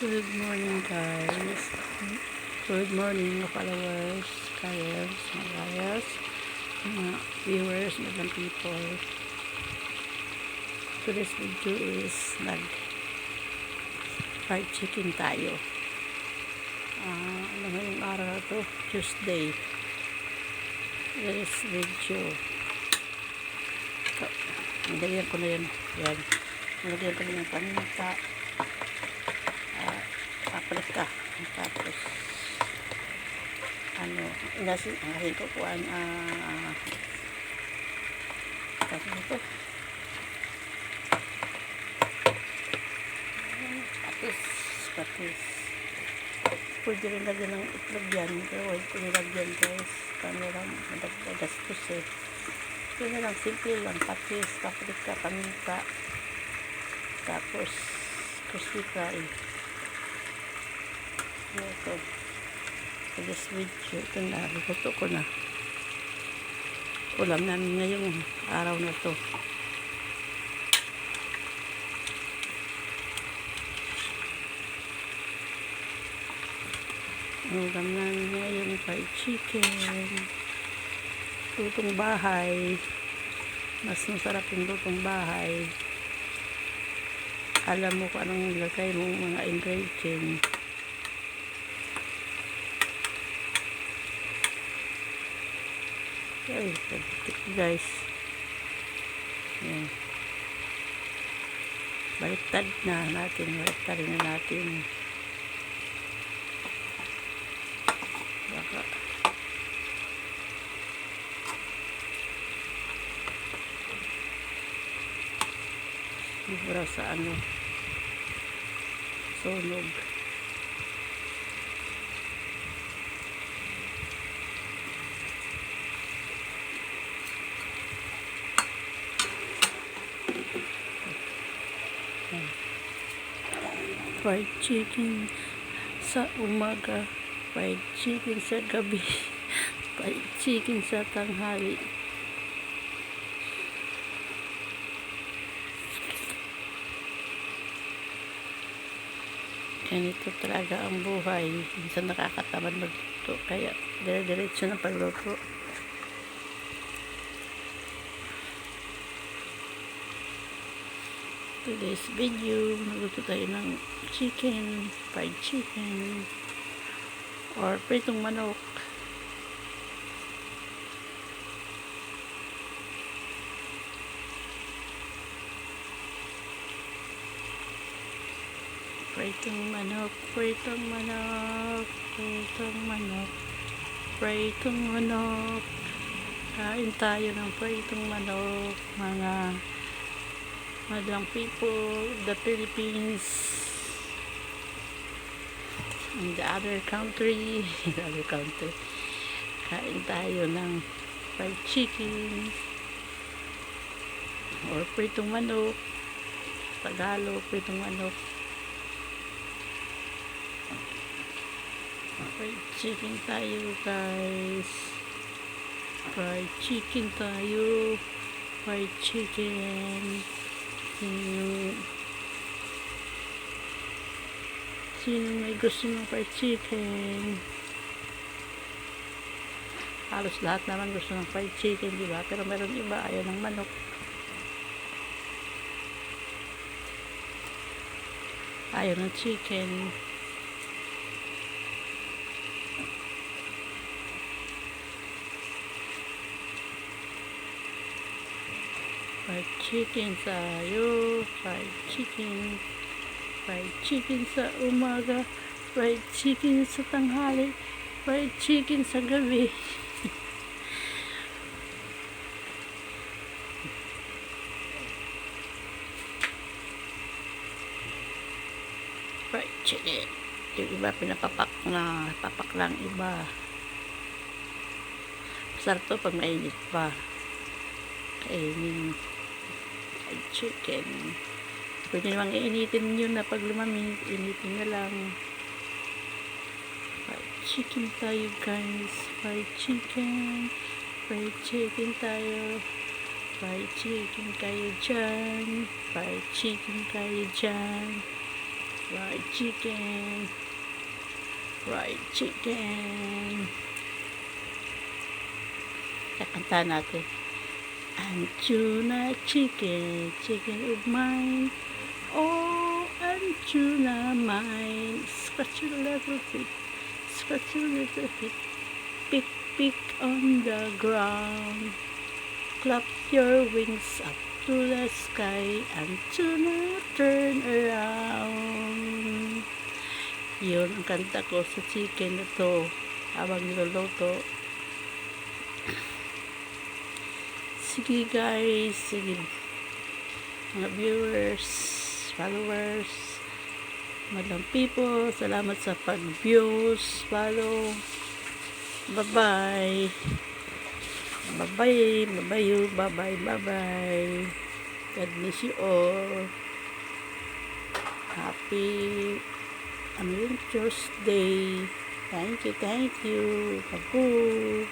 Good morning, guys. Good morning, mga followers, mga viewers, madam people. Today's video is fried chicken tayo. Ano ngayong araw na to? Tuesday. Today's video. Nilagyan ko na yun. Yan. Nilagyan ko na yung paminta. Paprika. Tapos inasin ko po tapos ito patis pwede rin lagyan ng itlog yan, pero huwag ko nilagyan, guys. Paano lang madagdagastos ito na lang, simple lang. Patis, paprika, paminta, tapos crispy fry. Ito for this video, ito na, luto ko na ulam namin ngayong araw na to. Ulam namin ngayong fried chicken, lutong bahay. Mas masarap yung lutong bahay. Alam mo kung anong ilagay mong mga ingredients. Ay, guys. Yan. Baliktad na natin. Baka libra sa sunog. Fried chicken sa umaga, fried chicken sa gabi, fried chicken sa tanghali. Ganito talaga ang buhay. Minsan nakakatamad magluto, kaya dire-diretso na pagluto. Today's video, magluto tayo ng chicken, fried chicken, or pritong manok. Pritong manok. Kain tayo ng pritong manok, mga madlang people of the Philippines and the other country. Kain tayo ng fried chicken or pritong manok. Tagalog, pritong manok. Fried chicken tayo, guys. Fried chicken. Sino may gusto ng fried chicken? Halos lahat naman gusto ng fried chicken, diba? Pero meron iba ayaw ng manok. Ayaw ng chicken. Fried chicken tayo. Fried chicken sa umaga, fried chicken sa tanghali, fried chicken sa gabi. Fried chicken. Yung iba pinapapak lang iba. Masarap to pag mainit pa. Kainin fried chicken. Pwede namang iinitin nyo na pag lumamig, initin na lang. Fried chicken tayo, guys. Fried chicken tayo. Fried chicken kayo dyan. Fried chicken. Fried chicken. Kakanta natin. And tuna chicken, chicken of mine. Oh, and tuna mine. Scratch your little feet, scratch your little feet. Pick, pick on the ground. Clap your wings up to the sky, and tuna turn around. Yun ang kanta ko sa chicken na to habang niluluto. Sige guys, sige mga viewers, followers, madam people, salamat sa pag-views, follow, bye-bye, bye-bye, bye-bye, bye-bye, bye-bye, God bless you all, happy, Tuesday, thank you, Pabu.